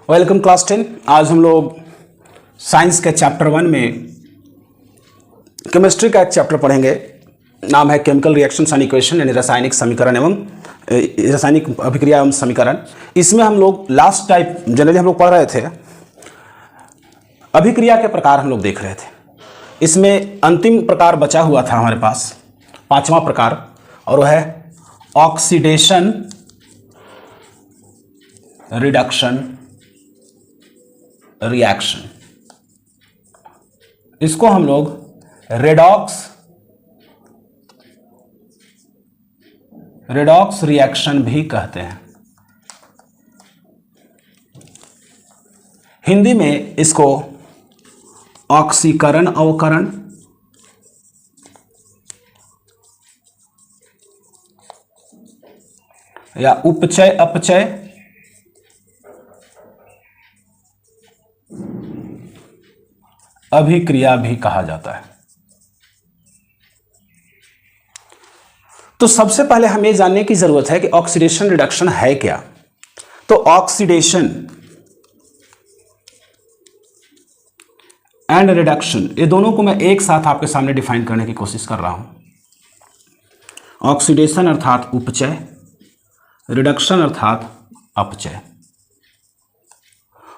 Welcome class 10। आज हम लोग साइंस के चैप्टर 1 में केमिस्ट्री का एक चैप्टर पढ़ेंगे। नाम है केमिकल रिएक्शंस एंड इक्वेशन, यानी रासायनिक समीकरण एवं रासायनिक अभिक्रिया एवं समीकरण। इसमें हम लोग लास्ट टाइप जनरली हम लोग पढ़ रहे थे, अभिक्रिया के प्रकार हम लोग देख रहे थे। इसमें अंतिम प्रकार बचा हुआ था हमारे पास, पांचवा प्रकार, और वह है ऑक्सीडेशन रिडक्शन रिएक्शन। इसको हम लोग रेडॉक्स रिएक्शन भी कहते हैं। हिंदी में इसको ऑक्सीकरण अवकरण, या उपचय अपचय, अभिक्रिया भी कहा जाता है। तो सबसे पहले हमें जानने की जरूरत है कि ऑक्सीडेशन रिडक्शन है क्या। तो ऑक्सीडेशन एंड रिडक्शन, ये दोनों को मैं एक साथ आपके सामने डिफाइन करने की कोशिश कर रहा हूं। ऑक्सीडेशन अर्थात उपचय, रिडक्शन अर्थात अपचय।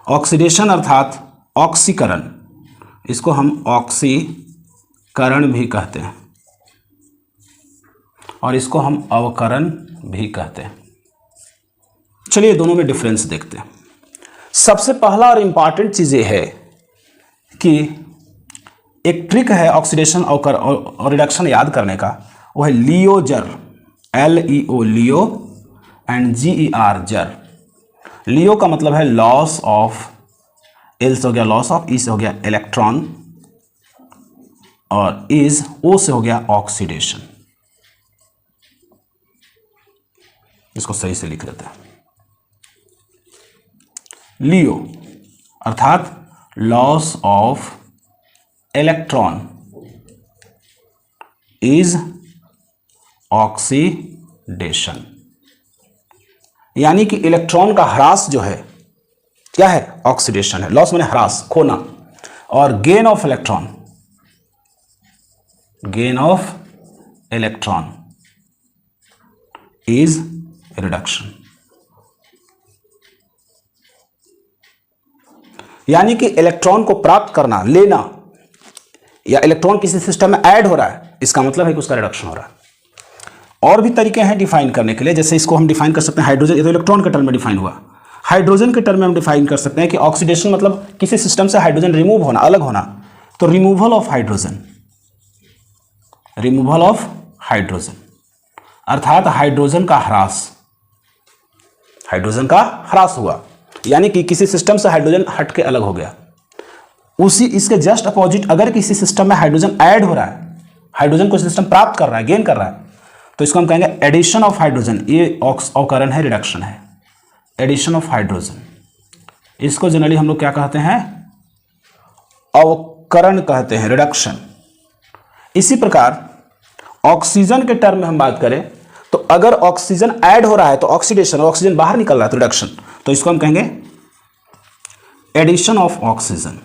ऑक्सीडेशन अर्थात ऑक्सीकरण, इसको हम ऑक्सीकरण भी कहते हैं, और इसको हम अवकरण भी कहते हैं। चलिए दोनों में डिफरेंस देखते हैं। सबसे पहला और इंपॉर्टेंट चीज ये है कि एक ट्रिक है ऑक्सीडेशन और रिडक्शन याद करने का, वो है लियोजर, LEO लियो एंड GER जर। लियो का मतलब है लॉस ऑफ, एल से हो गया लॉस ऑफ, ई से हो गया इलेक्ट्रॉन, और इज ओ से हो गया ऑक्सीडेशन। इसको सही से लिख लेते हैं। लियो अर्थात loss of electron is oxidation, यानी कि इलेक्ट्रॉन का ह्रास जो है क्या है, ऑक्सीडेशन है। लॉस माने ह्रास, खोना, और gain of electron is reduction. यानी कि इलेक्ट्रॉन को प्राप्त करना, लेना, या इलेक्ट्रॉन किसी सिस्टम में ऐड हो रहा है, इसका मतलब है कि उसका रिडक्शन हो रहा है। और भी तरीके हैं डिफाइन करने के लिए, जैसे इसको हम डिफाइन कर सकते हैं हाइड्रोजन, ये तो इलेक्ट्रॉन के टर्म में डिफाइन हुआ। हाइड्रोजन के टर्म में हम डिफाइन कर सकते हैं कि ऑक्सीडेशन मतलब किसी सिस्टम से हाइड्रोजन रिमूव होना, अलग होना। तो रिमूवल ऑफ हाइड्रोजन अर्थात हाइड्रोजन का ह्रास हुआ, यानी कि किसी सिस्टम से हाइड्रोजन हट के अलग हो गया। उसी इसके जस्ट अपोजिट अगर किसी सिस्टम में हाइड्रोजन ऐड हो रहा है, हाइड्रोजन को सिस्टम प्राप्त कर रहा है, गेन कर रहा है, तो इसको हम कहेंगे एडिशन ऑफ हाइड्रोजन। ये अवकरण है, रिडक्शन है, एडिशन ऑफ हाइड्रोजन। इसको जनरली हम लोग क्या कहते हैं, अवकरण कहते हैं, रिडक्शन। इसी प्रकार ऑक्सीजन के टर्म में हम बात करें तो अगर ऑक्सीजन ऐड हो रहा है तो ऑक्सीडेशन, और ऑक्सीजन बाहर निकल रहा है तो रिडक्शन, तो इसको हम कहेंगे एडिशन ऑफ ऑक्सीजन,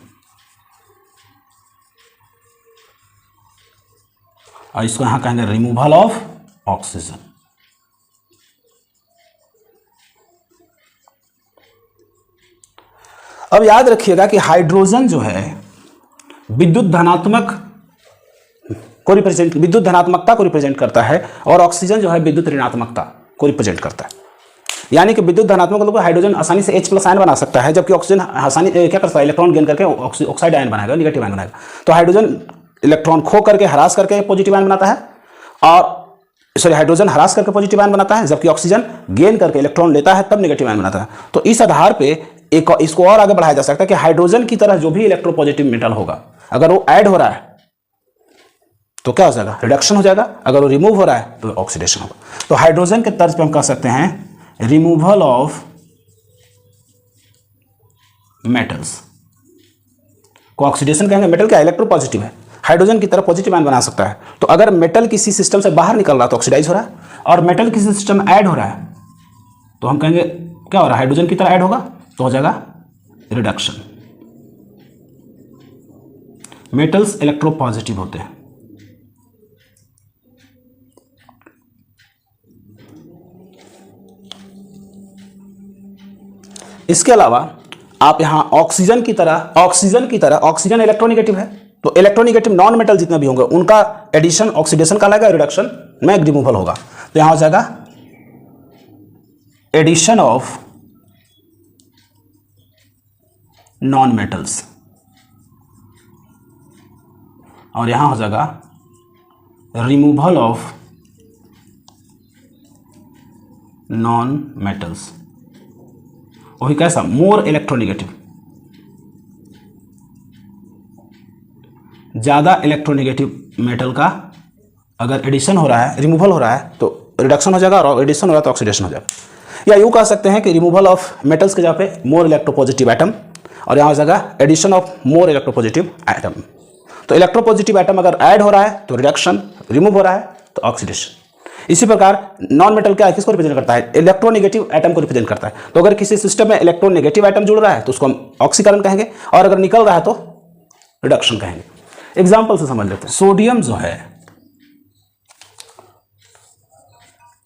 और इसको यहां कहेंगे रिमूवल ऑफ ऑक्सीजन। अब याद रखिएगा कि हाइड्रोजन जो है विद्युत धनात्मकता को रिप्रेजेंट करता है, और ऑक्सीजन जो है विद्युत ऋणात्मकता को रिप्रेजेंट करता है। यानी कि विद्युत धनात्मक मतलब हाइड्रोजन आसानी से H+ आयन बना सकता है, जबकि ऑक्सीजन आसानी क्या करता है, इलेक्ट्रॉन गेन करके ऑक्साइड आयन बनाएगा, निगेटिव आयन बनाएगा। तो हाइड्रोजन इलेक्ट्रॉन खो करके, हरास करके पॉजिटिव आयन बनाता है, और हाइड्रोजन हरास करके पॉजिटिव आयन बनाता है, जबकि ऑक्सीजन गेन करके इलेक्ट्रॉन लेता है तब निगेटिव आयन बनाता है। तो इस आधार पे इसको और आगे बढ़ाया जा सकता है कि हाइड्रोजन की तरह जो भी इलेक्ट्रोपॉजिटिव मेटल होगा, अगर वो ऐड हो रहा है तो क्या हो जाएगा, रिडक्शन हो जाएगा। अगर वो रिमूव हो रहा है तो ऑक्सीडेशन होगा। तो हाइड्रोजन के तर्ज पे हम कह सकते हैं रिमूवल ऑफ मेटल्स को ऑक्सीडेशन कहेंगे। मेटल क्या, इलेक्ट्रोपॉजिटिव है, हाइड्रोजन की तरह पॉजिटिव आयन बना सकता है। तो अगर मेटल किसी सिस्टम से बाहर निकल रहा है तो ऑक्सीडाइज हो रहा है, और मेटल किसी सिस्टम में ऐड हो रहा है तो हम कहेंगे क्या हो रहा है, हाइड्रोजन की तरह ऐड होगा तो हो जाएगा रिडक्शन। मेटल्स इलेक्ट्रोपॉजिटिव होते हैं। इसके अलावा आप यहां ऑक्सीजन की तरह ऑक्सीजन इलेक्ट्रोनेगेटिव है, तो इलेक्ट्रोनेगेटिव नॉन मेटल जितने भी होंगे उनका एडिशन ऑक्सीडेशन कहलाएगा, रिडक्शन में रिमूवल होगा। तो यहां हो जाएगा एडिशन ऑफ नॉन मेटल्स, और यहां हो जाएगा रिमूवल ऑफ नॉन मेटल्स। वही कैसा, मोर इलेक्ट्रोनेगेटिव, ज्यादा इलेक्ट्रोनेगेटिव मेटल का अगर एडिशन हो रहा है, रिमूवल हो रहा है तो रिडक्शन हो जाएगा, और एडिशन हो रहा है तो ऑक्सीडेशन हो जाएगा। या यूं कह सकते हैं कि रिमूवल ऑफ मेटल्स के जगह पे मोर इलेक्ट्रोपॉजिटिव एटम, और यहां हो जाएगा addition of more electropositive atom. तो इलेक्ट्रोपॉजिटिव एटम अगर ऐड हो रहा है तो रिडक्शन, रिमूव हो रहा है तो ऑक्सीडेशन। इसी प्रकार नॉन मेटल क्या है, किसको रिप्रेजेंट करता है, इलेक्ट्रोनेगेटिव एटम को रिप्रेजेंट करता है। तो अगर किसी सिस्टम में इलेक्ट्रोनेगेटिव एटम जुड़ रहा है तो उसको हम ऑक्सीकरण कहेंगे, और अगर निकल रहा है तो रिडक्शन कहेंगे। एग्जांपल से समझ लेते हैं। सोडियम जो है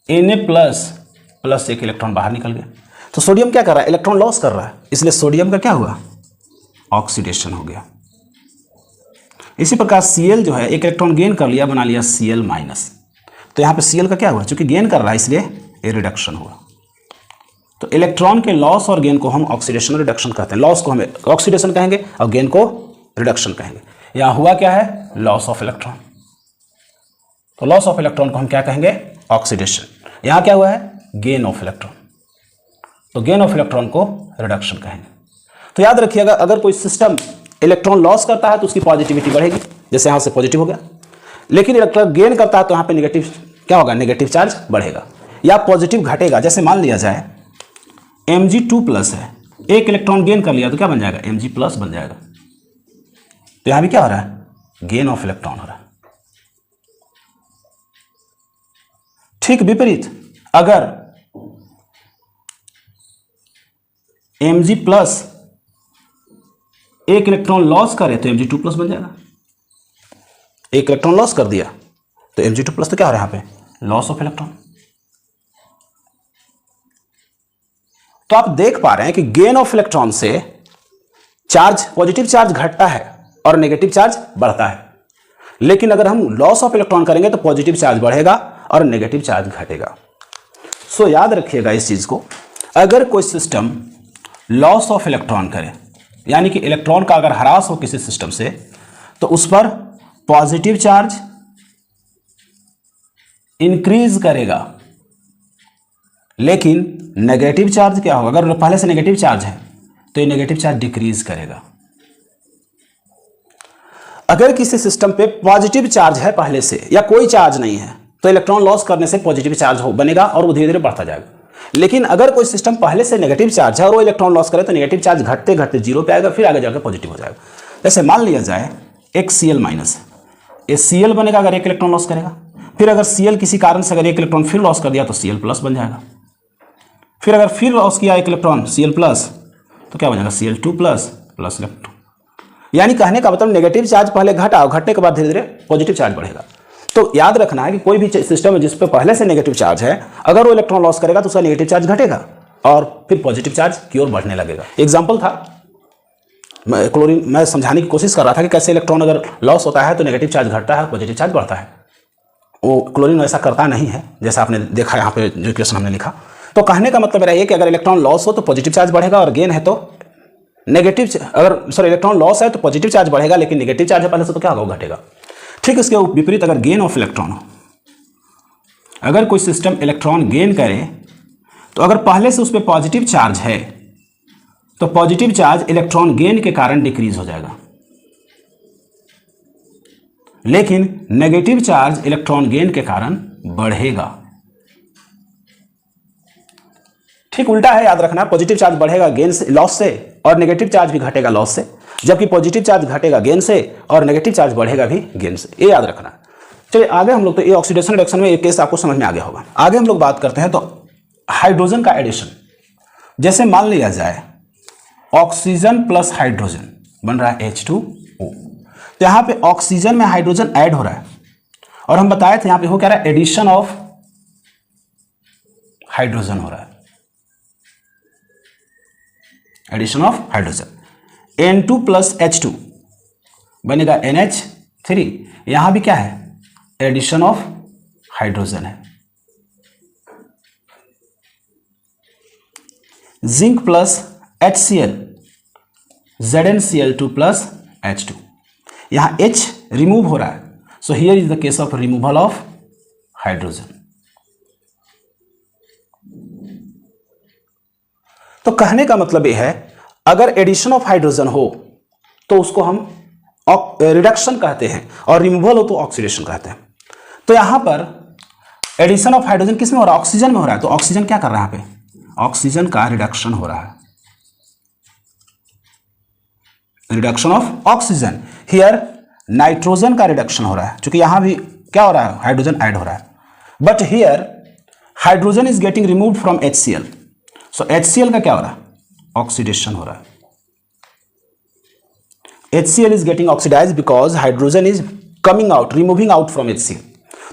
Na+ एक इलेक्ट्रॉन बाहर निकल गया, तो सोडियम क्या कर रहा है, इलेक्ट्रॉन लॉस कर रहा है, इसलिए सोडियम का क्या हुआ, ऑक्सीडेशन हो गया। इसी प्रकार Cl जो है एक इलेक्ट्रॉन गेन कर लिया, बना लिया Cl-, तो यहाँ पे Cl का क्या हुआ, चूंकि गेन कर रहा है इसलिए ये रिडक्शन हुआ। तो इलेक्ट्रॉन के लॉस और गेन को हम ऑक्सीडेशन और रिडक्शन कहते हैं। लॉस को हम ऑक्सीडेशन कहेंगे और गेन को रिडक्शन कहेंगे। यहाँ हुआ क्या है, लॉस ऑफ इलेक्ट्रॉन, तो लॉस ऑफ इलेक्ट्रॉन को हम क्या कहेंगे, ऑक्सीडेशन। यहाँ क्या हुआ है, गेन ऑफ इलेक्ट्रॉन, तो गेन ऑफ इलेक्ट्रॉन को रिडक्शन कहेंगे। तो याद रखिएगा, अगर कोई सिस्टम इलेक्ट्रॉन लॉस करता है तो उसकी पॉजिटिविटी बढ़ेगी, जैसे यहाँ से पॉजिटिव हो गया, लेकिन इलेक्ट्रॉन गेन करता है तो यहाँ पे नेगेटिव क्या होगा, नेगेटिव चार्ज बढ़ेगा या पॉजिटिव घटेगा। जैसे मान लिया जाए Mg2+ है, एक इलेक्ट्रॉन गेन कर लिया तो क्या बन जाएगा, Mg+ बन जाएगा। तो यहाँ भी क्या हो रहा है, गेन ऑफ इलेक्ट्रॉन हो रहा है। ठीक विपरीत, अगर Mg+ एक इलेक्ट्रॉन लॉस करे तो Mg2+ बन जाएगा। एक इलेक्ट्रॉन लॉस कर दिया तो Mg2+ तो क्या हो रहा है यहाँ पे, लॉस ऑफ इलेक्ट्रॉन। तो आप देख पा रहे हैं कि गेन ऑफ इलेक्ट्रॉन से चार्ज, पॉजिटिव चार्ज घटता है और नेगेटिव चार्ज बढ़ता है, लेकिन अगर हम लॉस ऑफ इलेक्ट्रॉन करेंगे तो पॉजिटिव चार्ज बढ़ेगा और नेगेटिव चार्ज घटेगा। सो याद रखिएगा इस चीज को, अगर कोई सिस्टम लॉस ऑफ इलेक्ट्रॉन करे, यानी कि इलेक्ट्रॉन का अगर ह्रास हो किसी सिस्टम से, तो उस पर पॉजिटिव चार्ज इंक्रीज करेगा, लेकिन नेगेटिव चार्ज क्या होगा, अगर पहले से नेगेटिव चार्ज है तो ये नेगेटिव चार्ज डिक्रीज करेगा। अगर किसी सिस्टम पे पॉजिटिव चार्ज है पहले से या कोई चार्ज नहीं है तो इलेक्ट्रॉन लॉस करने से पॉजिटिव चार्ज बनेगा और वो धीरे धीरे बढ़ता जाएगा। लेकिन अगर कोई सिस्टम पहले से नेगेटिव चार्ज है और वो इलेक्ट्रॉन लॉस करे तो नेगेटिव चार्ज घटते घटते जीरो पे आएगा, फिर आगे जाकर पॉजिटिव हो जाएगा। जैसे मान लिया जाए एक Cl-, ये Cl बनेगा अगर एक इलेक्ट्रॉन लॉस करेगा, फिर अगर Cl किसी कारण से अगर एक इलेक्ट्रॉन फिर लॉस कर दिया तो Cl+ बन जाएगा, फिर अगर फिर लॉस किया एक इलेक्ट्रॉन Cl+ तो क्या बनेगा, Cl2+ इलेक्ट्रॉन। यानी कहने का मतलब नेगेटिव चार्ज पहले घटा और घटने के बाद धीरे धीरे पॉजिटिव चार्ज बढ़ेगा। तो याद रखना है कि कोई भी सिस्टम है जिस पे पहले से नेगेटिव चार्ज है, अगर वो इलेक्ट्रॉन लॉस करेगा तो उसका नेगेटिव चार्ज घटेगा और फिर पॉजिटिव चार्ज की ओर बढ़ने लगेगा। एग्जांपल था, क्लोरीन, मैं समझाने की कोशिश कर रहा था कि कैसे इलेक्ट्रॉन अगर लॉस होता है तो नेगेटिव चार्ज घटता है, पॉजिटिव चार्ज बढ़ता है। वो क्लोरीन ऐसा करता नहीं है, जैसा आपने देखा यहाँ पे जो इक्वेशन हमने लिखा। तो कहने का मतलब मेरा ये कि अगर इलेक्ट्रॉन लॉस हो तो पॉजिटिव चार्ज बढ़ेगा और गेन है तो नेगेटिव, अगर इलेक्ट्रॉन लॉस है तो पॉजिटिव चार्ज बढ़ेगा, लेकिन नेगेटिव चार्ज है पहले से तो क्या होगा, घटेगा। ठीक, इसके विपरीत अगर गेन ऑफ इलेक्ट्रॉन हो, अगर कोई सिस्टम इलेक्ट्रॉन गेन करे तो अगर पहले से उस पर पॉजिटिव चार्ज है तो पॉजिटिव चार्ज इलेक्ट्रॉन गेन के कारण डिक्रीज हो जाएगा, लेकिन नेगेटिव चार्ज इलेक्ट्रॉन गेन के कारण बढ़ेगा। ठीक उल्टा है, याद रखना, पॉजिटिव चार्ज बढ़ेगा गेन से, लॉस से, और नेगेटिव चार्ज भी घटेगा लॉस से, जबकि पॉजिटिव चार्ज घटेगा गेन से और नेगेटिव चार्ज बढ़ेगा भी गेन से। ये याद रखना। चलिए आगे हम लोग, तो ये ऑक्सीडेशन रिडक्शन में एक केस आपको समझ में आ गया होगा। आगे हम लोग बात करते हैं तो हाइड्रोजन का एडिशन। जैसे मान लिया जाए ऑक्सीजन प्लस हाइड्रोजन बन रहा है H2O। तो यहां पे ऑक्सीजन में हाइड्रोजन ऐड हो रहा है और हम बताए थे यहां पे हो क्या रहा है, एडिशन ऑफ हाइड्रोजन हो रहा है, addition of hydrogen. N2 plus H2 बनेगा NH3। यहां भी क्या है, एडिशन ऑफ हाइड्रोजन है। Zinc plus HCl ZnCl2 plus H2, यहां H रिमूव हो रहा है, so here is the case of removal of hydrogen. तो कहने का मतलब यह है, अगर एडिशन ऑफ हाइड्रोजन हो तो उसको हम रिडक्शन कहते हैं और रिमूवल हो तो ऑक्सीडेशन कहते हैं। तो यहां पर एडिशन ऑफ हाइड्रोजन किस में हो रहा है, ऑक्सीजन में हो रहा है। तो ऑक्सीजन क्या कर रहा है, यहाँ पे ऑक्सीजन का रिडक्शन हो रहा है, reduction of oxygen. Here nitrogen का रिडक्शन हो रहा है, क्योंकि यहां भी क्या हो रहा है, हाइड्रोजन ऐड हो रहा है। But here hydrogen is getting removed from HCl, so HCl का क्या हो रहा है, ऑक्सीडेशन हो रहा है। HCl is getting oxidized because hydrogen is coming out, removing out from HCl।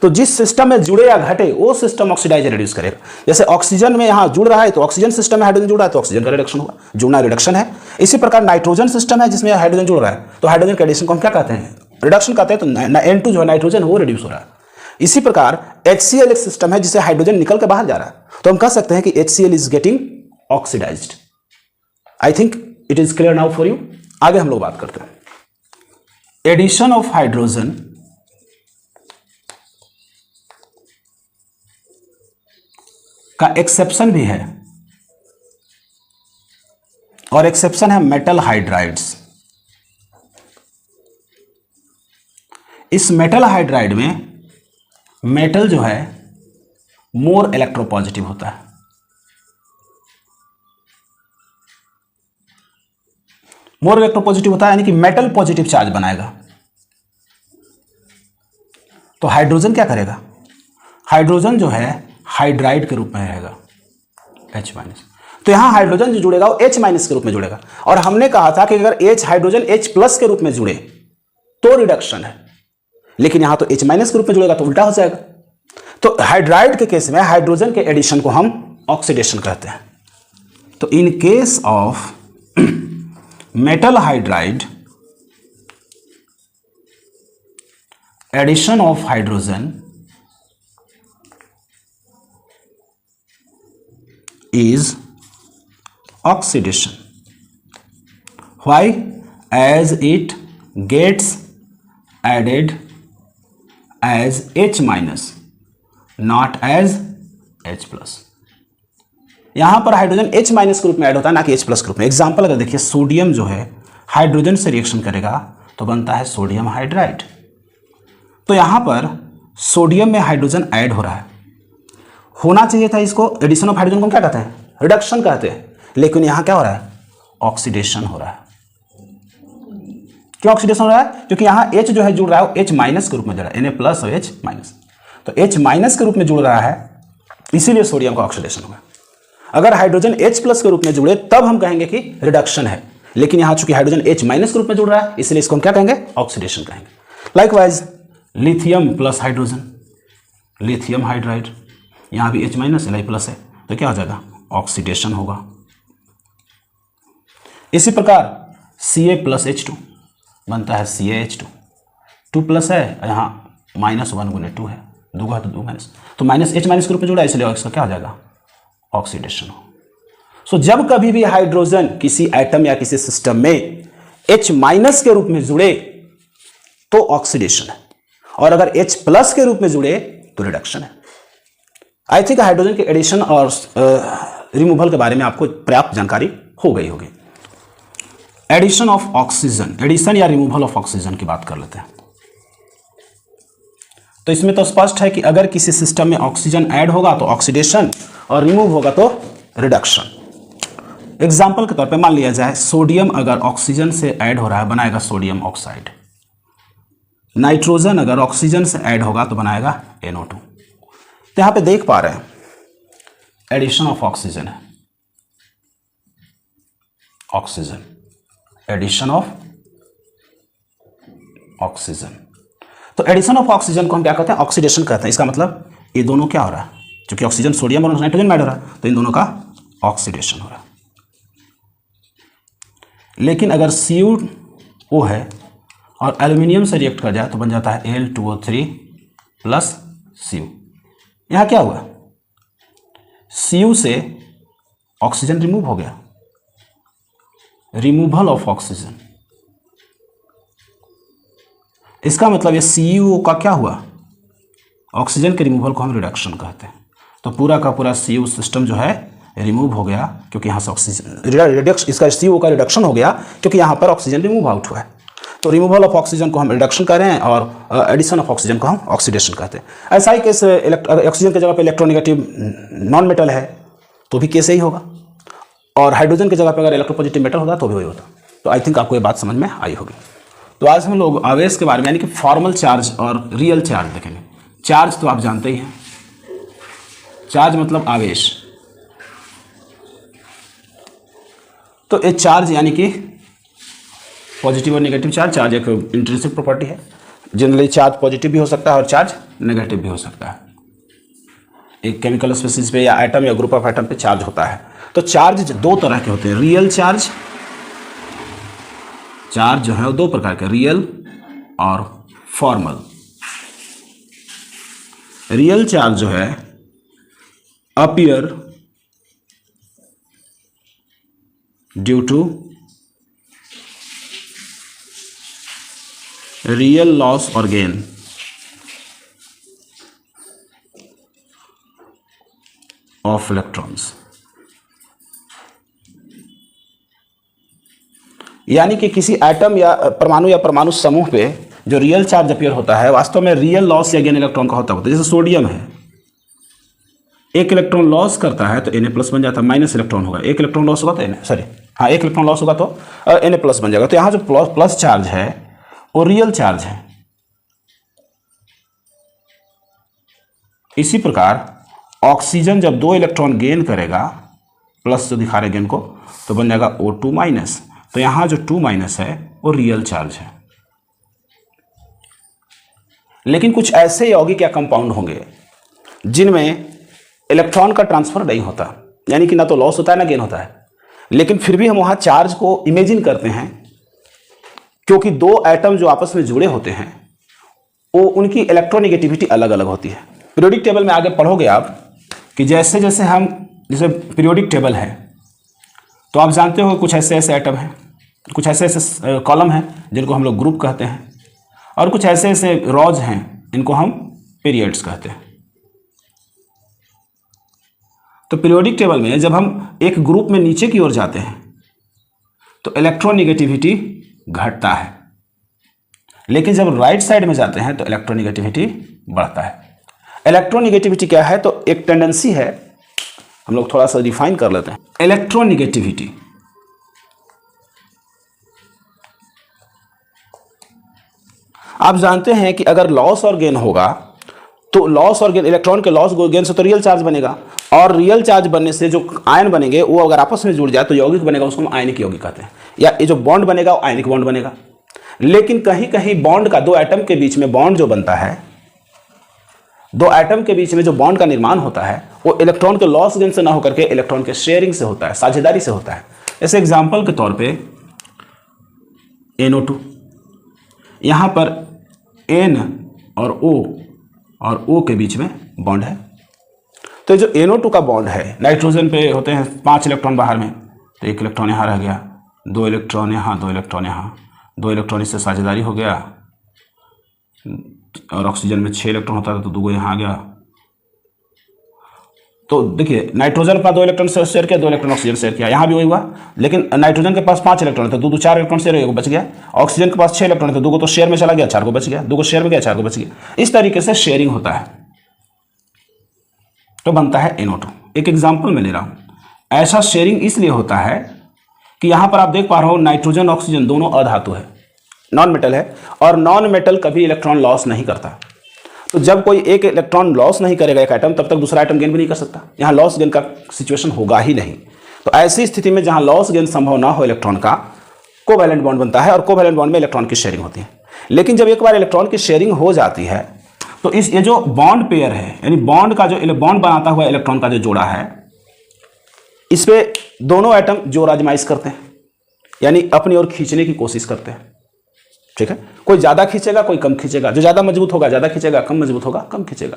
तो जिस सिस्टम में जुड़े या घटे वो सिस्टम ऑक्सीडाइज रिड्यूस करेगा। जैसे ऑक्सीजन में यहां जुड़ रहा है तो ऑक्सीजन सिस्टम में हाइड्रोजन जुड़ रहा है तो ऑक्सीजन का रिडक्शन होगा, जुड़ना रिडक्शन है। इसी प्रकार नाइट्रोजन सिस्टम है जिसमें हाइड्रोजन जुड़ रहा है तो हाइड्रोजन के एडिशन को हम क्या कहते हैं, रिडक्शन कहते हैं। तो N2 जो है नाइट्रोजन वो रिड्यूस हो रहा है। इसी प्रकार HCl एक सिस्टम है जिसे हाइड्रोजन निकल के बाहर जा रहा है, तो हम कह सकते हैं कि HCl is getting oxidised. I think it is clear now for you. आगे हम लोग बात करते हैं एडिशन ऑफ हाइड्रोजन का एक्सेप्शन भी है, और एक्सेप्शन है मेटल हाइड्राइड्स। इस मेटल हाइड्राइड में मेटल जो है मोर इलेक्ट्रोपॉजिटिव होता है। मोर इलेक्ट्रोपॉजिटिव होता है यानी कि मेटल पॉजिटिव चार्ज बनाएगा। तो हाइड्रोजन क्या करेगा, हाइड्रोजन जो है हाइड्राइड के रूप में रहेगा H-। तो यहां हाइड्रोजन जो जुड़ेगा वो H- के रूप में जुड़ेगा, और हमने कहा था कि अगर H हाइड्रोजन H+ के रूप में जुड़े तो रिडक्शन है, लेकिन यहां तो H- के रूप में जुड़ेगा तो उल्टा हो जाएगा। तो हाइड्राइड के केस में हाइड्रोजन के एडिशन को हम ऑक्सीडेशन कहते हैं। तो in case of metal hydride, addition of hydrogen is oxidation. Why? As it gets added as H-, not as H+। यहां पर हाइड्रोजन H- के रूप में ऐड होता है, ना कि H+ के रूप में। एग्जांपल अगर देखिए, सोडियम जो है हाइड्रोजन से रिएक्शन करेगा तो बनता है सोडियम हाइड्राइड। तो यहां पर सोडियम में हाइड्रोजन ऐड हो रहा है, होना चाहिए था इसको एडिशन ऑफ हाइड्रोजन को क्या कहते हैं, रिडक्शन कहते हैं, लेकिन यहां क्या हो रहा है, ऑक्सीडेशन हो रहा है। क्यों ऑक्सीडेशन हो रहा है, क्योंकि यहां H जो है जुड़ रहा है H- के रूप में जुड़ रहा है, Na+ और H-। तो H- के रूप में जुड़ रहा है, इसीलिए सोडियम का ऑक्सीडेशन होगा। अगर हाइड्रोजन H+ के रूप में जुड़े तब हम कहेंगे कि रिडक्शन है, लेकिन यहां चूंकि हाइड्रोजन H- के रूप में जुड़ रहा है इसलिए इसको हम क्या कहेंगे, ऑक्सीडेशन कहेंगे। Likewise lithium plus hydrogen, lithium hydride, यहां भी H- Li+ है तो क्या हो जाएगा, ऑक्सीडेशन होगा। इसी प्रकार Ca+ H2 बनता है CaH2, 2+ है यहां -1 × 2 है, 2 है तो 2 तो -H- के रूप में जुड़ा है, इसलिए इसका क्या हो जाएगा, ऑक्सीडेशन हो। सो जब कभी भी हाइड्रोजन किसी एटम या किसी सिस्टम में H- के रूप में जुड़े तो ऑक्सीडेशन है, और अगर H+ के रूप में जुड़े तो रिडक्शन है। आई थिंक हाइड्रोजन के एडिशन और रिमूवल के बारे में आपको पर्याप्त जानकारी हो गई होगी। एडिशन ऑफ ऑक्सीजन, एडिशन या रिमूवल ऑफ ऑक्सीजन की बात कर लेते हैं। तो इसमें तो स्पष्ट है कि अगर किसी सिस्टम में ऑक्सीजन ऐड होगा तो ऑक्सीडेशन और रिमूव होगा तो रिडक्शन। एग्जाम्पल के तौर पे मान लिया जाए सोडियम अगर ऑक्सीजन से ऐड हो रहा है बनाएगा सोडियम ऑक्साइड, नाइट्रोजन अगर ऑक्सीजन से ऐड होगा तो बनाएगा NO2। तो यहां पे देख पा रहे हैं एडिशन ऑफ ऑक्सीजन है, ऑक्सीजन, एडिशन ऑफ ऑक्सीजन। तो एडिशन ऑफ ऑक्सीजन को हम क्या कहते हैं? ऑक्सीडेशन कहते हैं। इसका मतलब ये दोनों क्या हो रहा है? क्योंकि ऑक्सीजन सोडियम और नाइट्रोजन में ऐड हो रहा है, तो इन दोनों का ऑक्सीडेशन हो रहा है। लेकिन अगर CO है और एल्यूमिनियम से रिएक्ट कर जाए तो बन जाता है Al2O3 प्लस Cu। यहाँ क्या हुआ? Cu से ऑक्सीजन रिमूव हो गया, रिमूवल ऑफ ऑक्सीजन। इसका मतलब ये CO का क्या हुआ? ऑक्सीजन के रिमूवल को हम रिडक्शन कहते हैं। तो पूरा का पूरा CO सिस्टम जो है रिमूव हो गया, क्योंकि यहाँ से ऑक्सीजन इसका CO का रिडक्शन हो गया क्योंकि यहाँ पर ऑक्सीजन रिमूव आउट हुआ है। तो रिमूवल ऑफ ऑक्सीजन को हम रिडक्शन कर रहे हैं और एडिशन ऑफ ऑक्सीजन को हम ऑक्सीडेशन कहते हैं। ऐसा ही केस ऑक्सीजन की जगह पे इलेक्ट्रोनेगेटिव नॉन मेटल है तो भी केस यही होगा, और हाइड्रोजन की जगह पे अगर इलेक्ट्रोपॉजिटिव मेटल होता तो भी वही होता। तो आई थिंक आपको ये बात समझ में आई होगी। तो आज हम लोग आवेश के बारे में यानी कि फॉर्मल चार्ज और रियल चार्ज देखेंगे। चार्ज तो आप जानते ही हैं, चार्ज मतलब आवेश। तो ये चार्ज यानी कि पॉजिटिव और नेगेटिव चार्ज, चार्ज एक इंट्रिंसिक प्रॉपर्टी है। जनरली चार्ज पॉजिटिव भी हो सकता है और चार्ज नेगेटिव भी हो सकता है। एक केमिकल स्पीशीज पे या एटम या ग्रुप ऑफ एटम पे चार्ज होता है। तो चार्ज दो तरह के होते हैं, रियल चार्ज। चार्ज जो है वो दो प्रकार के, रियल और फॉर्मल। रियल चार्ज जो है appear due to real loss और गेन ऑफ इलेक्ट्रॉन्स। यानी कि किसी एटम या परमाणु समूह पे जो रियल चार्ज अपीयर होता है वास्तव में रियल लॉस या गेन इलेक्ट्रॉन का होता है। जैसे सोडियम है, एक इलेक्ट्रॉन लॉस करता है तो Na+ बन जाता है, माइनस इलेक्ट्रॉन होगा। एक इलेक्ट्रॉन लॉस होगा तो एक इलेक्ट्रॉन लॉस होगा तो Na+ बन जाएगा। तो यहाँ जो प्लस चार्ज है वो रियल चार्ज है। इसी प्रकार ऑक्सीजन जब 2 इलेक्ट्रॉन गेन करेगा, प्लस जो दिखा रहे गेन को, तो बन जाएगा O2-। तो यहाँ जो 2- है वो रियल चार्ज है। लेकिन कुछ ऐसे यौगिक या कंपाउंड होंगे जिनमें इलेक्ट्रॉन का ट्रांसफर नहीं होता, यानी कि ना तो लॉस होता है ना गेन होता है, लेकिन फिर भी हम वहाँ चार्ज को इमेजिन करते हैं क्योंकि दो एटम जो आपस में जुड़े होते हैं वो उनकी इलेक्ट्रोनेगेटिविटी अलग अलग होती है। पीरियोडिक टेबल में आगे पढ़ोगे आप कि जैसे पीरियोडिक टेबल है तो आप जानते हो कुछ ऐसे ऐसे एटम हैं, कुछ ऐसे ऐसे कॉलम हैं जिनको हम लोग ग्रुप कहते हैं, और कुछ ऐसे ऐसे रॉज हैं इनको हम पीरियड्स कहते हैं। तो पीरियोडिक टेबल में जब हम एक ग्रुप में नीचे की ओर जाते हैं तो इलेक्ट्रोनेगेटिविटी घटता है, लेकिन जब राइट साइड में जाते हैं तो इलेक्ट्रोनेगेटिविटी बढ़ता है। इलेक्ट्रोनेगेटिविटी क्या है? तो एक टेंडेंसी है, हम लोग थोड़ा सा डिफाइन कर लेते हैं। इलेक्ट्रोनेगेटिविटी आप जानते हैं कि अगर लॉस और गेन होगा तो लॉस और गेन, इलेक्ट्रॉन के लॉस गेन से तो रियल चार्ज बनेगा, और रियल चार्ज बनने से जो आयन बनेंगे वो अगर आपस में जुड़ जाए तो यौगिक बनेगा, उसको हम आयनिक यौगिक कहते हैं। या ये जो बॉन्ड बनेगा वो आयनिक बॉन्ड बनेगा। लेकिन कहीं कहीं बॉन्ड का, दो एटम के बीच में बॉन्ड जो बनता है, दो एटम के बीच में जो बॉन्ड का निर्माण होता है वो इलेक्ट्रॉन के लॉस गेन से ना होकर के इलेक्ट्रॉन के शेयरिंग से होता है, साझेदारी से होता है। ऐसे एग्जाम्पल के तौर पे NO2, यहाँ पर N और O के बीच में बॉन्ड है। तो जो NO2 का बॉन्ड है, नाइट्रोजन पे होते हैं 5 इलेक्ट्रॉन बाहर में, तो 1 इलेक्ट्रॉन यहाँ रह गया, 2 इलेक्ट्रॉन यहाँ, 2 इलेक्ट्रॉन यहाँ, 2 इलेक्ट्रॉन इससे साझेदारी हो गया, और ऑक्सीजन में 6 इलेक्ट्रॉन होता था तो 2 यहाँ आ गया। तो देखिए नाइट्रोजन का 2 इलेक्ट्रॉन से शेयर किया, 2 इलेक्ट्रॉन ऑक्सीजन शेयर किया, यहाँ भी वही हुआ। लेकिन नाइट्रोजन के पास 5 इलेक्ट्रॉन थे, 2 4 इलेक्ट्रॉन शेयर बच गया। ऑक्सीजन के पास 6 इलेक्ट्रॉन थे, 2 को तो शेयर में चला गया, 4 को बच गया, 2 को शेयर में गया, 4 को बच गया। इस तरीके से शेयरिंग होता है तो बनता है NO2। एक एग्जाम्पल मैं ले रहा हूँ। ऐसा शेयरिंग इसलिए होता है कि यहाँ पर आप देख पा रहे हो नाइट्रोजन ऑक्सीजन दोनों अधातु है, नॉन मेटल है, और नॉन मेटल कभी इलेक्ट्रॉन लॉस नहीं करता। तो जब कोई एक इलेक्ट्रॉन लॉस नहीं करेगा एक एटम, तब तक दूसरा एटम गेन भी नहीं कर सकता। यहाँ लॉस गेन का सिचुएशन होगा ही नहीं। तो ऐसी स्थिति में जहां लॉस गेन संभव ना हो इलेक्ट्रॉन का, कोवैलेंट बॉन्ड बनता है और कोवैलेंट बॉन्ड में इलेक्ट्रॉन की शेयरिंग होती है। लेकिन जब एक बार इलेक्ट्रॉन की शेयरिंग हो जाती है तो ये जो बॉन्ड पेयर है, यानी बॉन्ड का जो बॉन्ड बनाता हुआ इलेक्ट्रॉन का जो जोड़ा है, इस पे दोनों एटम जोर आजमाइश करते हैं, यानी अपनी ओर खींचने की कोशिश करते हैं। ठीक है, कोई ज्यादा खींचेगा, कोई कम खींचेगा, जो ज्यादा मजबूत होगा ज्यादा खींचेगा, कम मजबूत होगा कम खींचेगा।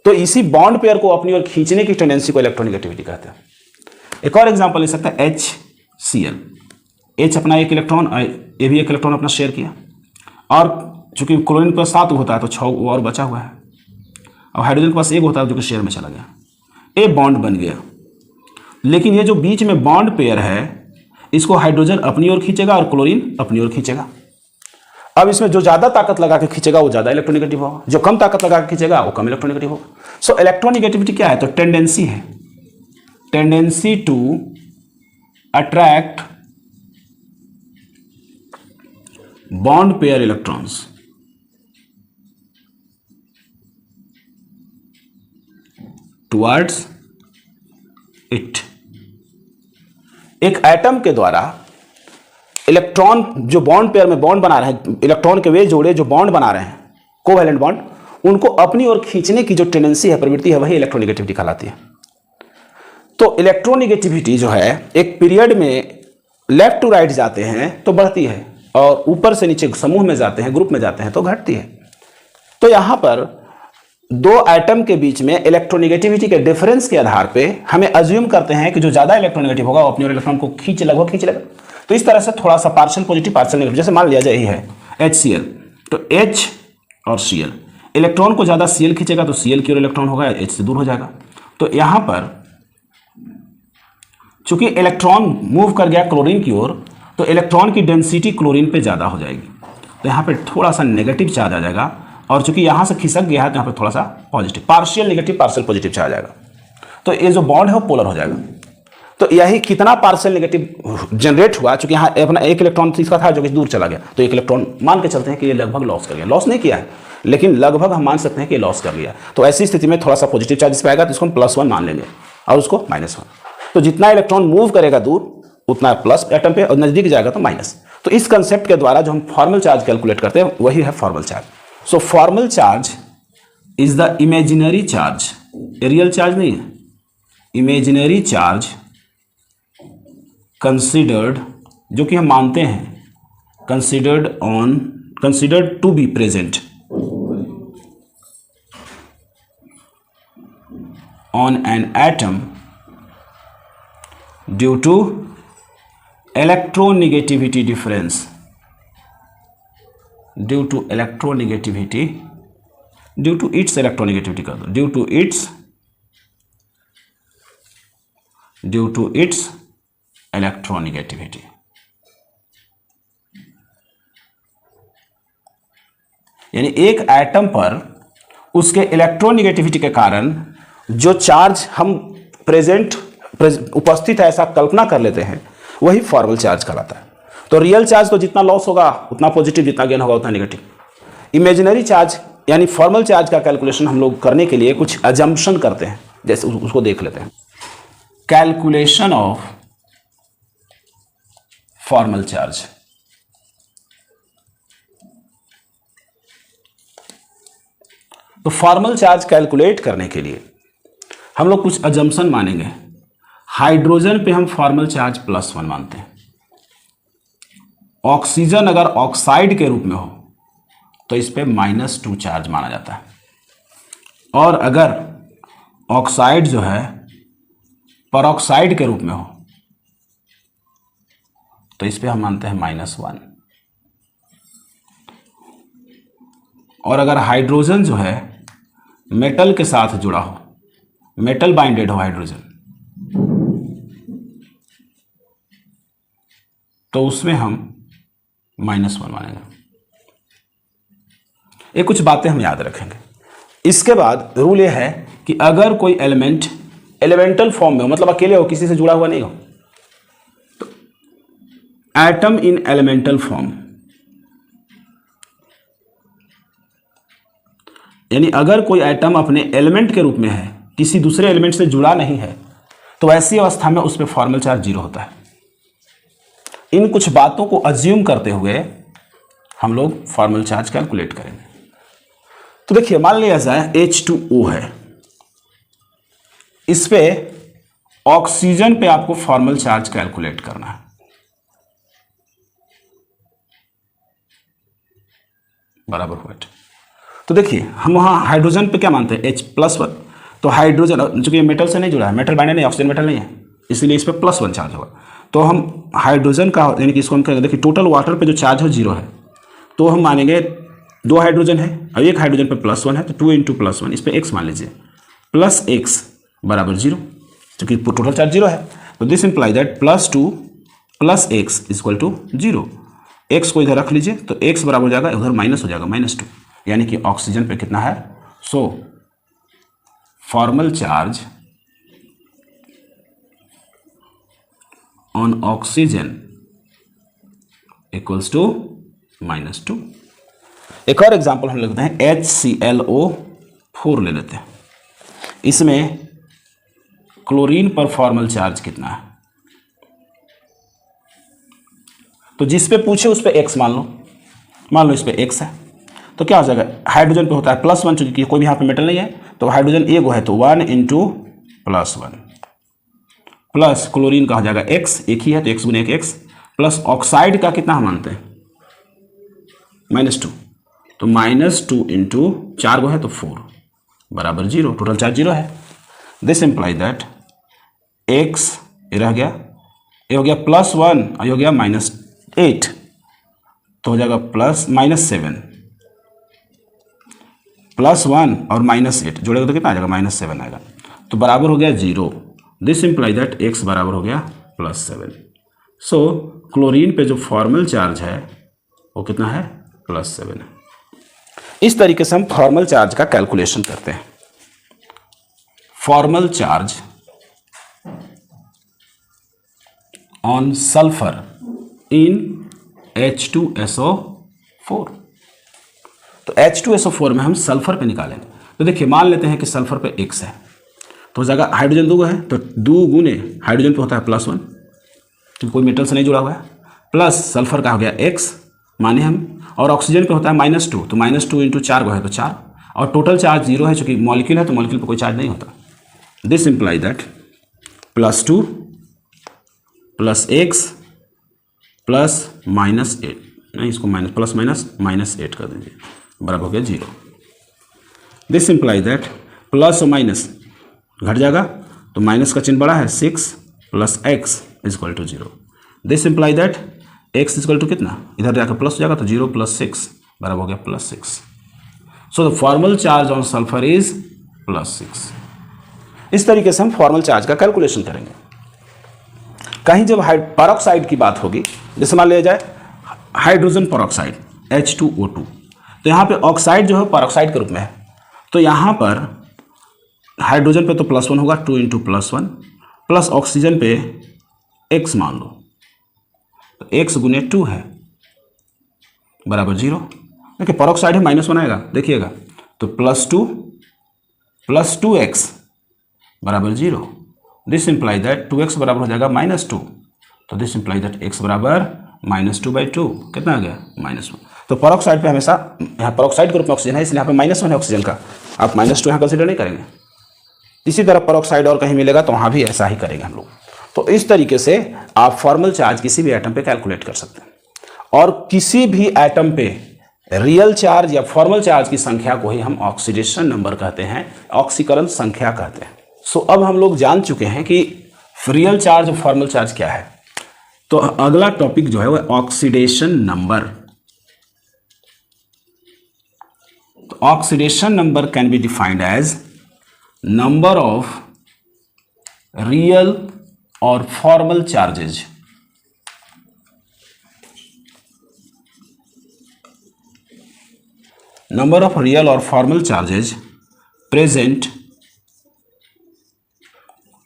तो इसी बॉन्ड पेयर को अपनी ओर खींचने की टेंडेंसी को इलेक्ट्रोनेगेटिविटी कहते हैं। एक और एग्जांपल ले सकते हैं HCl। H अपना एक इलेक्ट्रॉन, ये भी एक इलेक्ट्रॉन अपना शेयर किया, और चूंकि क्लोरीन के पास 7 होता है तो 6 और बचा हुआ है, और हाइड्रोजन के पास 1 होता है जो कि शेयर में चला गया, ये बॉन्ड बन गया। लेकिन ये जो बीच में बॉन्ड पेयर है, इसको हाइड्रोजन अपनी ओर खींचेगा और क्लोरीन अपनी ओर खींचेगा। अब इसमें जो ज्यादा ताकत लगा के खींचेगा वो ज्यादा इलेक्ट्रोनेगेटिव होगा, जो कम ताकत लगा के खींचेगा वो कम इलेक्ट्रोनेगेटिव होगा। सो इलेक्ट्रोनेगेटिविटी क्या है? तो टेंडेंसी है, tendency to attract bond pair electrons towards it. एक एटम के द्वारा इलेक्ट्रॉन जो बॉन्ड पेयर में बॉन्ड बना रहे हैं, इलेक्ट्रॉन के वे जोड़े जो बॉन्ड बना रहे हैं, कोवैलेंट बॉन्ड, उनको अपनी ओर खींचने की जो टेंडेंसी है, प्रवृत्ति है, वही इलेक्ट्रोनेगेटिविटी कहलाती है। तो इलेक्ट्रोनेगेटिविटी जो है एक पीरियड में लेफ्ट टू राइट जाते हैं तो बढ़ती है, और ऊपर से नीचे समूह में जाते हैं, ग्रुप में जाते हैं तो घटती है। तो यहां पर दो एटम के बीच में इलेक्ट्रोनेगेटिविटी के डिफरेंस के आधार पे हम अज्यूम करते हैं कि जो ज्यादा इलेक्ट्रोनेगेटिव होगा वो अपनी ओर इलेक्ट्रॉन को खींच लेगा। तो इस तरह से थोड़ा सा पार्शियल पॉजिटिव पार्शियल नेगेटिव, जैसे मान लिया जाए यही है HCl, तो H और Cl, इलेक्ट्रॉन को ज्यादा Cl खींचेगा तो Cl की ओर इलेक्ट्रॉन होगा, H से दूर हो जाएगा। तो यहां पर चूंकि इलेक्ट्रॉन मूव कर गया क्लोरीन की ओर, तो इलेक्ट्रॉन की डेंसिटी क्लोरीन पे ज्यादा हो जाएगी, तो यहाँ पे थोड़ा सा नेगेटिव चार्ज आ जाएगा, और चूंकि यहां से खिसक गया है तो यहाँ पे थोड़ा सा positive, partial negative partial positive charge आ जाएगा। तो ये जो बॉन्ड है वो पोलर हो जाएगा। तो यही कितना पार्शियल नेगेटिव जनरेट हुआ, चूंकि यहाँ अपना एक इलेक्ट्रॉन तीसरा था जो कि दूर चला गया, तो एक इलेक्ट्रॉन मान के चलते हैं कि ये लगभग लॉस कर गया, लॉस नहीं किया है लेकिन लगभग हम मान सकते हैं कि लॉस कर लिया। तो ऐसी स्थिति में थोड़ा सा पॉजिटिव चार्ज इस पे आएगा, तो इसको हम +1 मान लेंगे और उसको -1। तो जितना इलेक्ट्रॉन मूव करेगा दूर उतना प्लस एटम पे, और नजदीक जाएगा तो माइनस। तो इस कंसेप्ट के द्वारा जो हम फॉर्मल चार्ज कैलकुलेट करते हैं वही है formal charge. So formal charge is the imaginary charge, real charge नहीं है, इमेजिनरी चार्ज कंसिडर्ड, जो कि हम मानते हैं, considered to be present on an atom due to electronegativity difference, due to its electronegativity कर दो, due to its electronegativity, यानी एक एटम पर उसके इलेक्ट्रोनेगेटिविटी के कारण जो चार्ज हम उपस्थित है ऐसा कल्पना कर लेते हैं, वही फॉर्मल चार्ज कहलाता है। तो रियल चार्ज तो जितना लॉस होगा उतना पॉजिटिव, जितना गेन होगा उतना नेगेटिव। इमेजिनरी चार्ज यानी फॉर्मल चार्ज का कैलकुलेशन हम लोग करने के लिए कुछ अजम्पशन करते हैं, जैसे उसको देख लेते हैं। Calculation of formal charge. तो फॉर्मल चार्ज कैलकुलेट करने के लिए हम लोग कुछ अजम्पशन मानेंगे। हाइड्रोजन पे हम फॉर्मल चार्ज +1 मानते हैं। ऑक्सीजन अगर ऑक्साइड के रूप में हो तो इस पे -2 चार्ज माना जाता है, और अगर ऑक्साइड जो है परऑक्साइड के रूप में हो तो इस पे हम मानते हैं -1। और अगर हाइड्रोजन जो है मेटल के साथ जुड़ा हो, मेटल बाइंडेड हो हाइड्रोजन, तो उसमें हम -1 मानेंगे। ये कुछ बातें हम याद रखेंगे। इसके बाद रूल ये है कि अगर कोई एलिमेंट एलिमेंटल फॉर्म में हो, मतलब अकेले हो, किसी से जुड़ा हुआ नहीं हो, तो एटम इन एलिमेंटल फॉर्म, यानी अगर कोई एटम अपने एलिमेंट के रूप में है, किसी दूसरे एलिमेंट से जुड़ा नहीं है, तो ऐसी अवस्था में उस पर फॉर्मल चार्ज जीरो होता है। इन कुछ बातों को अज्यूम करते हुए हम लोग फॉर्मल चार्ज कैलकुलेट करेंगे। तो देखिए, मान लिया जाए H2O है, इस पे ऑक्सीजन पे आपको फॉर्मल चार्ज कैलकुलेट करना है। बराबर हुआ। तो देखिए, हम वहां हाइड्रोजन पे क्या मानते हैं, H+1। तो हाइड्रोजन चूंकि मेटल से नहीं जुड़ा है, मेटल बाइंडर नहीं, ऑक्सीजन मेटल नहीं है, इसलिए इस पर +1 चार्ज होगा। तो हम हाइड्रोजन का यानी कि इसको हम कहेंगे, देखिए टोटल वाटर पे जो चार्ज है 0 है, तो हम मानेंगे 2 हाइड्रोजन है और एक हाइड्रोजन पे +1 है, तो 2 × +1, इस पर x मान लीजिए, +x बराबर 0, क्योंकि टोटल चार्ज 0 है। तो this imply that +2 + x = 0। x को इधर रख लीजिए, तो x बराबर हो जाएगा, उधर माइनस हो जाएगा, -2, यानी कि ऑक्सीजन पे कितना है। So formal charge on oxygen equals to -2। एक और एग्जांपल हम लेते हैं, HClO4 ले लेते हैं। इसमें क्लोरीन पर फॉर्मल चार्ज कितना है, तो जिस पे पूछे उस पे x मान लो इस पे x है, तो क्या हो जाएगा, हाइड्रोजन पे होता है +1, चूंकि कोई भी यहाँ पे मेटल नहीं है, तो हाइड्रोजन एगो है, तो 1 × +1 प्लस क्लोरीन का हो जाएगा x, एक ही है तो x × x, प्लस ऑक्साइड का कितना हम मानते हैं, -2, तो -2 × 4 गो है तो 4 बराबर 0, टोटल चार्ज 0 है। दिस इंप्लाई दैट x ये रह गया, ये हो गया +1 और ये हो गया -8, तो हो जाएगा -7, +1 और -8 जोड़ेगा तो कितना आ जाएगा, -7 आएगा, तो बराबर हो गया 0। दिस इंप्लाई दैट x बराबर हो गया +7। सो क्लोरीन पे जो फॉर्मल चार्ज है वो कितना है, +7 है। इस तरीके से हम फॉर्मल चार्ज का कैलकुलेशन करते हैं। Formal charge on sulphur in H2SO4। तो H2SO4 में हम सल्फर पे निकालें, तो देखिए मान लेते हैं कि सल्फर पे x है, तो हो जाएगा हाइड्रोजन 2 है, तो 2 × हाइड्रोजन पे होता है +1, तो कोई मेटल से नहीं जुड़ा हुआ है, प्लस सल्फर का हो गया x माने हम, और ऑक्सीजन पे होता है -2, तो -2 × 4 है तो 4, और टोटल चार्ज 0 है, चूंकि मॉलिक्यूल है तो मॉलिक्यूल पे कोई चार्ज नहीं होता। This imply that +2 + x plus -8, नहीं इसको +- कर दीजिए, बराबर हो गया 0। दिस इंप्लाई दैट प्लस और माइनस घट जाएगा, तो माइनस का चिन्ह बड़ा है, 6 + x = 0। This imply that x = कितना, इधर जाकर प्लस हो जाएगा, तो 0 + 6 बराबर हो गया +6। So the formal charge on sulphur is +6। इस तरीके से हम फॉर्मल चार्ज का कैलकुलेशन करेंगे। कहीं जब पेरोक्साइड की बात होगी, जैसे मान लिया जाए हाइड्रोजन पेरोक्साइड H2O2, तो यहाँ पे ऑक्साइड जो है पेरोक्साइड के रूप में है, तो यहाँ पर हाइड्रोजन पे तो +1 होगा, 2 × +1, प्लस ऑक्सीजन पे x मान लो, तो x × 2 है बराबर 0। देखिए पेरोक्साइड है, -1 आएगा, देखिएगा, तो +2 + 2x बराबर 0। दिस इंप्लाई दैट 2x बराबर हो जाएगा -2, तो दिस इंप्लाई दैट x बराबर -2/2, कितना आ गया, -1। तो पेरोक्साइड पे हमेशा, यहाँ पेरोक्साइड ग्रुप में ऑक्सीजन है, इसलिए यहाँ पे -1 है ऑक्सीजन का, आप -2 यहाँ कंसिडर नहीं करेंगे। इसी तरह पेरोक्साइड और कहीं मिलेगा तो वहाँ भी ऐसा ही करेंगे हम लोग। तो इस तरीके से आप फॉर्मल चार्ज किसी भी एटम पे कैलकुलेट कर सकते हैं, और किसी भी एटम पे रियल चार्ज या फॉर्मल चार्ज की संख्या को ही हम ऑक्सीडेशन नंबर कहते हैं, ऑक्सीकरण संख्या कहते हैं। सो अब हम लोग जान चुके हैं कि रियल चार्ज और फॉर्मल चार्ज क्या है। तो अगला टॉपिक जो है वो ऑक्सीडेशन नंबर। तो oxidation number can be defined as number of real और formal charges number of real or formal charges present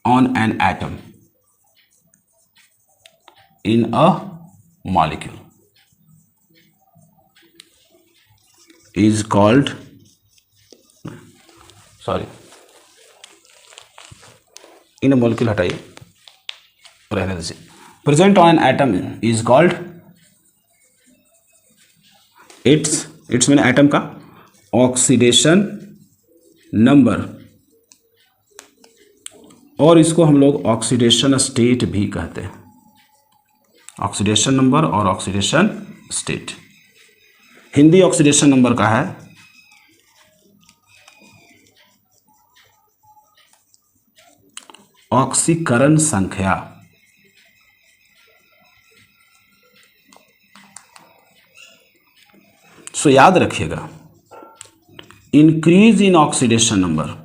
on an atom in a molecule is called, in molecule हटाइए, रहने दीजिए। Present on an atom is called, it's मैंने atom का oxidation number, और इसको हम लोग ऑक्सीडेशन स्टेट भी कहते हैं। ऑक्सीडेशन नंबर और oxidation state. Hindi oxidation number का है ऑक्सीकरण संख्या। सो याद रखिएगा, इंक्रीज इन ऑक्सीडेशन नंबर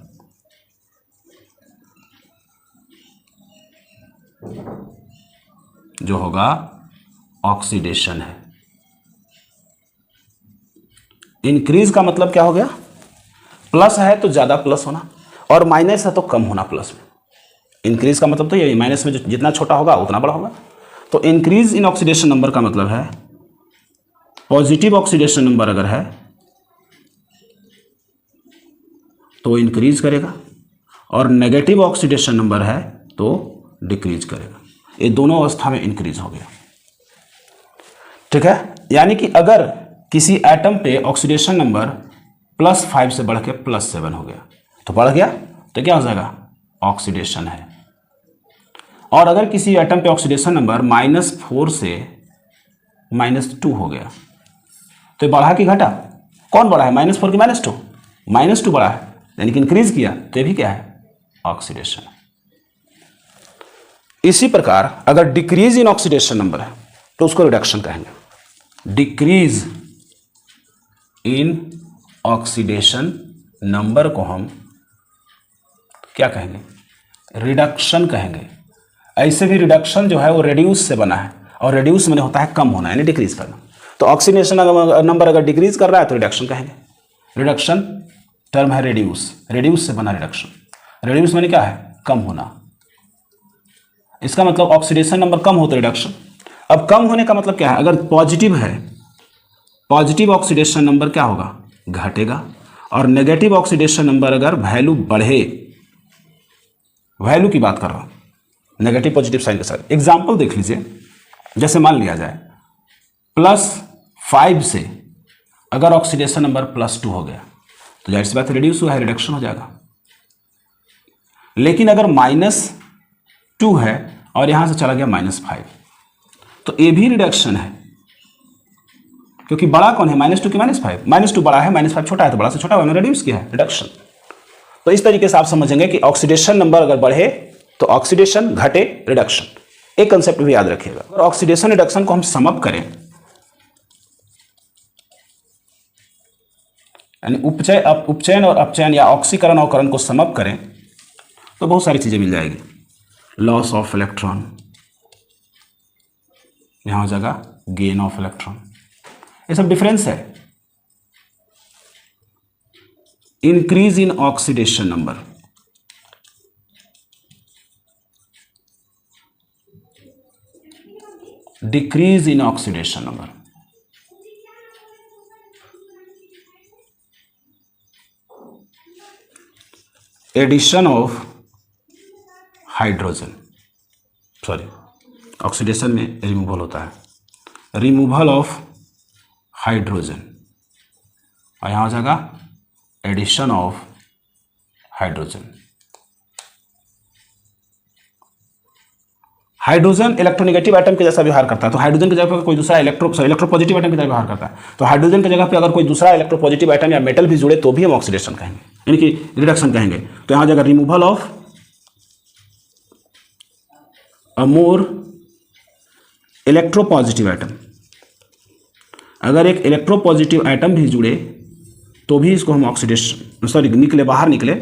जो होगा ऑक्सीडेशन है। इंक्रीज का मतलब क्या हो गया, प्लस है तो ज्यादा प्लस होना, और माइनस है तो कम होना प्लस में। इंक्रीज का मतलब तो ये माइनस में जितना छोटा होगा उतना बड़ा होगा। तो इंक्रीज इन ऑक्सीडेशन नंबर का मतलब है पॉजिटिव ऑक्सीडेशन नंबर अगर है तो इंक्रीज करेगा, और नेगेटिव ऑक्सीडेशन नंबर है तो डिक्रीज करेगा। ये दोनों अवस्था में इंक्रीज हो गया। ठीक है, यानी कि अगर किसी एटम पे ऑक्सीडेशन नंबर +5 से बढ़ के +7 हो गया तो बढ़ गया, तो क्या हो जाएगा, ऑक्सीडेशन है। और अगर किसी एटम पे ऑक्सीडेशन नंबर -4 से -2 हो गया तो बढ़ा कि घटा, कौन बढ़ा है, -4 की -2, -2 बढ़ा है, यानी कि इंक्रीज किया, तो ये भी क्या है, ऑक्सीडेशन। इसी प्रकार अगर डिक्रीज इन ऑक्सीडेशन नंबर है तो उसको रिडक्शन कहेंगे। डिक्रीज इन ऑक्सीडेशन नंबर को हम क्या कहेंगे, रिडक्शन कहेंगे। ऐसे भी रिडक्शन जो है वो रेड्यूस से बना है, और रेड्यूस मैंने होता है कम होना, यानी डिक्रीज करना। तो ऑक्सीडेशन नंबर अगर डिक्रीज कर रहा है तो रिडक्शन कहेंगे। रिडक्शन टर्म है रेड्यूस, रेड्यूस से बना रिडक्शन। रेड्यूस मैंने क्या है, कम होना। इसका मतलब ऑक्सीडेशन नंबर कम हो तो रिडक्शन। अब कम होने का मतलब क्या है, अगर पॉजिटिव है, पॉजिटिव ऑक्सीडेशन नंबर क्या होगा, घटेगा, और नेगेटिव ऑक्सीडेशन नंबर अगर वैल्यू बढ़े, वैल्यू की बात कर रहा हूं, नेगेटिव पॉजिटिव साइन के साथ। एग्जाम्पल देख लीजिए, जैसे मान लिया जाए +5 से अगर ऑक्सीडेशन नंबर +2 हो गया तो जाहिर सी बात रिड्यूस हुआ है, रिडक्शन हो जाएगा। लेकिन अगर -2 है और यहां से चला गया -5 तो ये भी रिडक्शन है, क्योंकि बड़ा कौन है, -2 की -5, -2 बड़ा है, -5 छोटा है, तो बड़ा से छोटा मैंने रिड्यूस किया है, रिडक्शन। तो इस तरीके से आप समझेंगे कि ऑक्सीडेशन नंबर अगर बढ़े तो ऑक्सीडेशन, घटे रिडक्शन। एक कंसेप्ट भी याद रखिएगा, अगर ऑक्सीडेशन रिडक्शन को हम सम अप करें, यानी उपचयन और अपचयन या ऑक्सीकरण और करण को सम अप करें तो बहुत सारी चीजें मिल जाएगी। लॉस ऑफ इलेक्ट्रॉन, यहां हो जाएगा गेन ऑफ इलेक्ट्रॉन, ये सब डिफरेंस है। Increase in oxidation number, decrease in oxidation number. Addition of hydrogen, sorry oxidation में रिमूवल होता है, रिमूवल ऑफ हाइड्रोजन, और यहां हो जाएगा addition of hydrogen. Hydrogen electronegative item के जैसा व्यवहार करता है, तो हाइड्रोजन की जगह पर कोई दूसरा इलेक्ट्रोपॉजिटिव आइटम की तरह व्यवहार करता है, तो हाइड्रोजन की जगह पे अगर कोई दूसरा इलेक्ट्रोपॉजिटिव आइटम या मेटल भी जुड़े तो भी हम ऑक्सीडेशन कहेंगे, यानी कि रिडक्शन कहेंगे। तो यहां जाएगा removal of a more electropositive item. अगर एक इलेक्ट्रोपॉजिटिव आइटम भी जुड़े तो भी इसको हम ऑक्सीडेशन, निकले, बाहर निकले,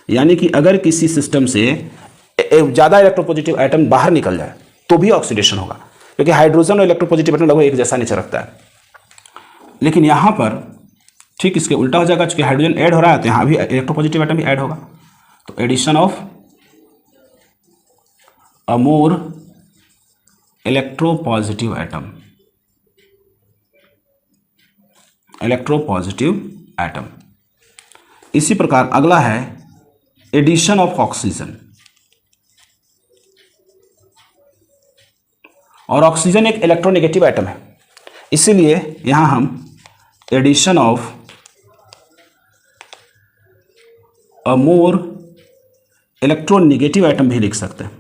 यानी कि अगर किसी सिस्टम से ज़्यादा इलेक्ट्रोपॉजिटिव आइटम बाहर निकल जाए तो भी ऑक्सीडेशन होगा, क्योंकि हाइड्रोजन और इलेक्ट्रोपॉजिटिव आइटम लगभग एक जैसा नेचर रखता है। लेकिन यहाँ पर ठीक इसके उल्टा हो जाएगा, चूंकि हाइड्रोजन ऐड हो रहा है तो यहाँ भी इलेक्ट्रोपॉजिटिव आइटम भी ऐड होगा। तो addition of a more electropositive item, electropositive item. इसी प्रकार अगला है एडिशन ऑफ ऑक्सीजन। और ऑक्सीजन एक इलेक्ट्रोनेगेटिव आइटम है, इसीलिए यहां हम addition of a more electronegative item भी लिख सकते हैं।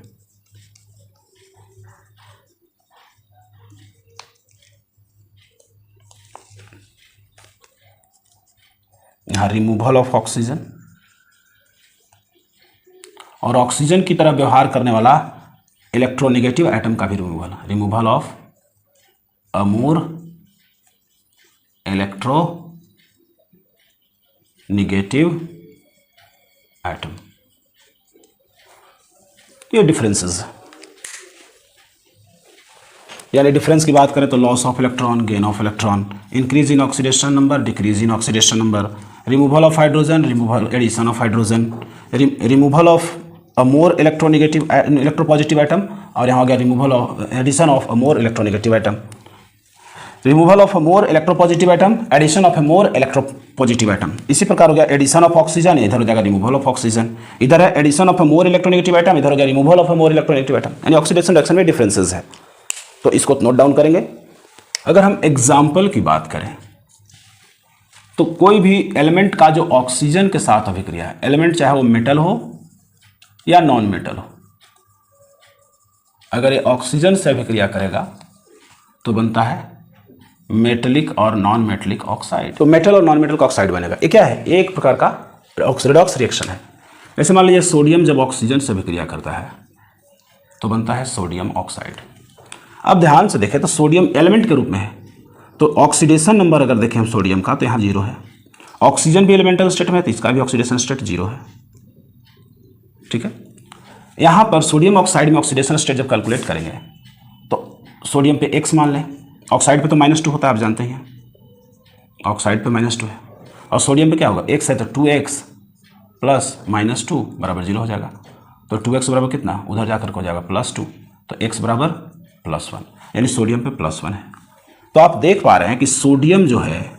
यहां रिमूवल ऑफ ऑक्सीजन, और ऑक्सीजन की तरह व्यवहार करने वाला इलेक्ट्रोनेगेटिव आइटम का भी removal of a more electronegative item. ये डिफरेंसेस है, यानी डिफरेंस की बात करें तो loss of electron, gain of electron, increase in oxidation number, decrease in oxidation number, removal of hydrogen, removal addition of hydrogen, removal of a more electronegative electropositive item, और यहाँ हो गया removal of addition of a more electronegative item, removal of a more electropositive item, addition of a more electropositive item. इसी प्रकार हो गया addition of oxygen, इधर हो जाएगा रिमूवल ऑफ ऑक्सीजन, इधर है addition of a more electronegative item, इधर हो गया removal of a more electronegative item. यानी ऑक्सीडेशन रिएक्शन में डिफरेंसेस है, तो इसको नोट डाउन करेंगे। अगर हम एग्जाम्पल की बात करें तो कोई भी एलिमेंट का जो ऑक्सीजन के साथ अभिक्रिया है, एलिमेंट चाहे वो मेटल हो या नॉन मेटल हो, अगर ये ऑक्सीजन से अभिक्रिया करेगा तो बनता है मेटलिक और नॉन मेटलिक ऑक्साइड। तो मेटल और नॉन मेटल का ऑक्साइड बनेगा। ये क्या है? एक प्रकार का रिडॉक्स रिएक्शन है। जैसे मान लीजिए सोडियम जब ऑक्सीजन से अभिक्रिया करता है तो बनता है सोडियम ऑक्साइड। अब ध्यान से देखें तो सोडियम एलिमेंट के रूप में है, तो ऑक्सीडेशन नंबर अगर देखें हम सोडियम का तो यहाँ 0 है। ऑक्सीजन भी एलिमेंटल स्टेट में है तो इसका भी ऑक्सीडेशन स्टेट 0 है। ठीक है, यहाँ पर सोडियम ऑक्साइड में ऑक्सीडेशन स्टेट जब कैलकुलेट करेंगे तो सोडियम पे x मान लें, ऑक्साइड पे तो -2 होता है, आप जानते हैं ऑक्साइड पे -2 है, और सोडियम पे क्या होगा, x है तो 2x प्लस -2 बराबर 0 हो जाएगा। तो 2x बराबर कितना, उधर जाकर हो जाएगा +2, तो x बराबर +1, यानी सोडियम पे +1 है। तो आप देख पा रहे हैं कि सोडियम जो है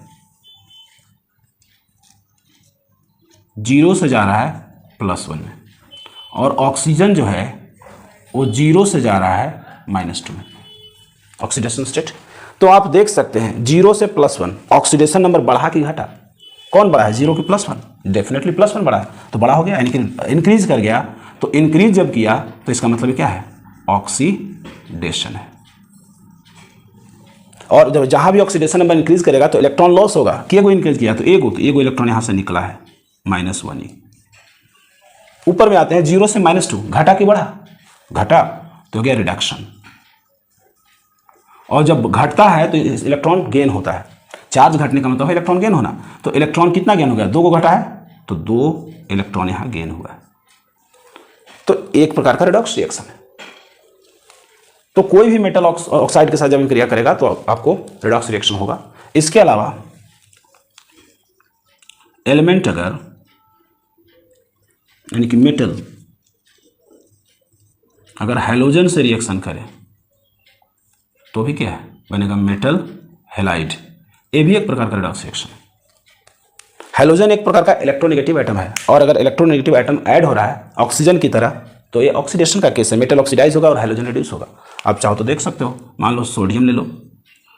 0 से जा रहा है +1 में, और ऑक्सीजन जो है वो 0 से जा रहा है -2 में, ऑक्सीडेशन स्टेट। तो आप देख सकते हैं 0 से +1 ऑक्सीडेशन नंबर बढ़ा कि घटा, कौन बढ़ा है, 0 की +1, डेफिनेटली +1 बढ़ा है, तो बड़ा हो गया, यानी कि इंक्रीज कर गया। तो इंक्रीज जब किया तो इसका मतलब क्या है, ऑक्सीडेशन है। और जब जहां भी ऑक्सीडेशन नंबर इंक्रीज करेगा तो इलेक्ट्रॉन लॉस होगा। कि एगो इंक्रीज किया तो एगो इलेक्ट्रॉन यहां से निकला है -1। ऊपर में आते हैं 0 से -2, घटा कि बढ़ा, घटा तो हो गया रिडक्शन। और जब घटता है तो इलेक्ट्रॉन गेन होता है। चार्ज घटने का मतलब है इलेक्ट्रॉन गेन होना। तो इलेक्ट्रॉन कितना गेन हो गया, 2 को घटा है तो 2 इलेक्ट्रॉन यहां गेन हुआ है। तो एक प्रकार का रिडॉक्स रिएक्शन है। तो कोई भी मेटल ऑक्साइड के साथ जब क्रिया करेगा तो आपको रिडॉक्स रिएक्शन होगा। इसके अलावा एलिमेंट अगर यानी कि मेटल अगर हैलोजन से रिएक्शन करे तो भी क्या है, बनेगा मेटल हैलाइड। ये भी एक प्रकार का रिडॉक्स रिएक्शन है। हैलोजन एक प्रकार का इलेक्ट्रोनेगेटिव आइटम है, और अगर इलेक्ट्रोनेगेटिव आइटम ऐड हो रहा है ऑक्सीजन की तरह तो ये ऑक्सीडेशन का केस है, मेटल ऑक्सीडाइज होगा और हैलोजन रिड्यूस होगा। आप चाहो तो देख सकते हो, मान लो सोडियम ले लो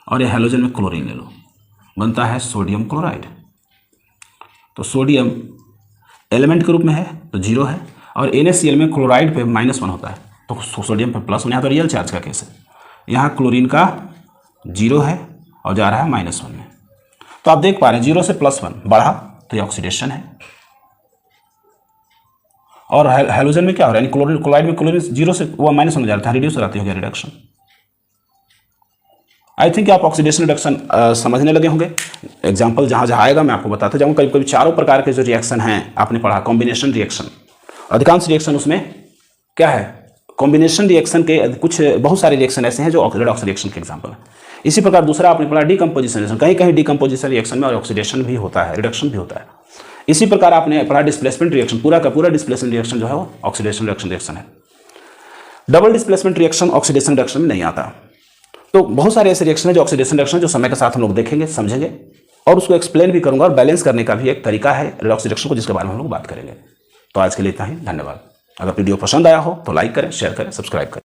और ये हैलोजन में क्लोरीन ले लो, बनता है सोडियम क्लोराइड। तो सोडियम एलिमेंट के रूप में है तो 0 है, और NaCl में क्लोराइड पे -1 होता है तो सोडियम पे +1, यहाँ तो रियल चार्ज का केस है। यहाँ क्लोरीन का 0 है और जा रहा है -1 में। तो आप देख पा रहे हैं 0 से +1 बढ़ा तो ये ऑक्सीडेशन है। और हैलोजन में क्या हो रहा है, यानी क्लोराइड में क्लोरीन 0 से वो -1 हो जा रहा था, रिड्यूस हो जाती हो गया रिडक्शन। आई थिंक आप ऑक्सीडेशन रिडक्शन समझने लगे होंगे। एग्जाम्पल जहाँ जहाँ आएगा मैं आपको बताता जाऊँगा। कभी कभी 4 प्रकार के जो रिएक्शन हैं आपने पढ़ा, कॉम्बिनेशन रिएक्शन, अधिकांश रिएक्शन उसमें क्या है, कॉम्बिनेशन रिएक्शन के कुछ बहुत सारे रिएक्शन ऐसे हैं जो रिडॉक्स रिएक्शन के एग्जाम्पल है। इसी प्रकार दूसरा आपने पढ़ा डिकम्पोजिशन रिएक्शन, कहीं कहीं डिकम्पोजिशन रिएक्शन में ऑक्सीडेशन भी होता है, रिडक्शन भी होता है। इसी प्रकार आपने पढ़ा डिस्प्लेसमेंट रिएक्शन, पूरा का पूरा डिस्प्लेसमेंट रिएक्शन जो है वो ऑक्सीडेशन रिएक्शन है। Double displacement reaction oxidation reaction में नहीं आता। तो बहुत सारे ऐसे रिएक्शन है जो ऑक्सीडेशन रिएक्शन जो समय के साथ हम लोग देखेंगे, समझेंगे, और उसको एक्सप्लेन भी करूंगा, और बैलेंस करने का भी एक तरीका है रिडॉक्स रिएक्शन को, जिसके बारे में हम लोग बात करेंगे। तो आज के लिए इतना ही, धन्यवाद। अगर वीडियो पसंद आया हो तो लाइक करें, शेयर करें, सब्सक्राइब करें।